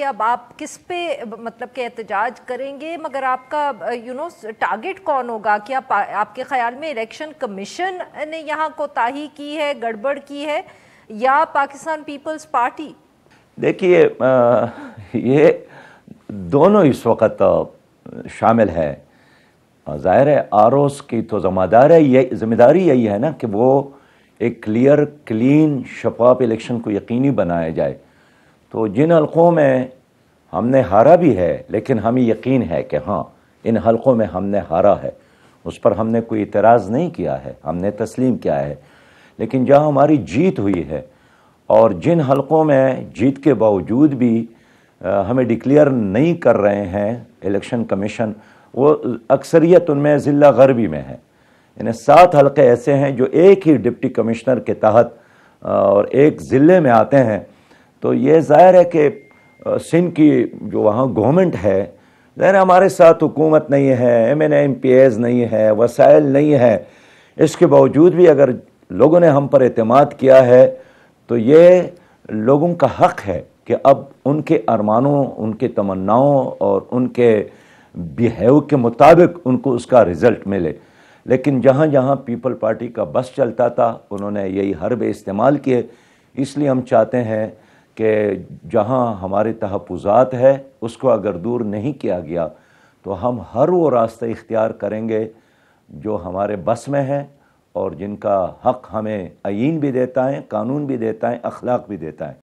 کہ اب آپ کس پہ مطلب کہ احتجاج کریں گے، مگر آپ کا ٹارگٹ کون ہوگا؟ کیا آپ کے خیال میں الیکشن کمیشن نے یہاں کوتاہی کی ہے، گڑبڑ کی ہے، یا پاکستان پیپلز پارٹی؟ دیکھیے یہ دونوں اس وقت شامل ہے۔ ظاہر ہے آروس کی تو ذمہ داری یہی ہے نا کہ وہ ایک کلیئر کلین شفاف الیکشن کو یقینی بنایا جائے۔ تو جن حلقوں میں ہم نے ہارا بھی ہے، لیکن ہمیں یقین ہے کہ ہاں ان حلقوں میں ہم نے ہارا ہے، اس پر ہم نے کوئی اعتراض نہیں کیا ہے، ہم نے تسلیم کیا ہے۔ لیکن جہاں ہماری جیت ہوئی ہے اور جن حلقوں میں جیت کے باوجود بھی ہمیں ڈکلیئر نہیں کر رہے ہیں الیکشن کمیشن، وہ اکثریت ان میں ضلع غربی میں ہے۔ یعنی 7 حلقے ایسے ہیں جو ایک ہی ڈپٹی کمشنر کے تحت اور ایک ضلع میں آتے ہیں۔ تو یہ ظاہر ہے کہ سندھ کی جو وہاں گورنمنٹ ہے، ظاہر ہے ہمارے ساتھ حکومت نہیں ہے، ایم پی ایز نہیں ہے، وسائل نہیں ہے، اس کے باوجود بھی اگر لوگوں نے ہم پر اعتماد کیا ہے تو یہ لوگوں کا حق ہے کہ اب ان کے ارمانوں، ان کے تمناؤں اور ان کے بیہیو کے مطابق ان کو اس کا رزلٹ ملے۔ لیکن جہاں جہاں پیپل پارٹی کا بس چلتا تھا انہوں نے یہی حربے استعمال کیے۔ اس لیے ہم چاہتے ہیں کہ جہاں ہمارے تحفظات ہے اس کو اگر دور نہیں کیا گیا تو ہم ہر وہ راستہ اختیار کریں گے جو ہمارے بس میں ہے اور جن کا حق ہمیں آئین بھی دیتا ہے، قانون بھی دیتا ہے، اخلاق بھی دیتا ہے۔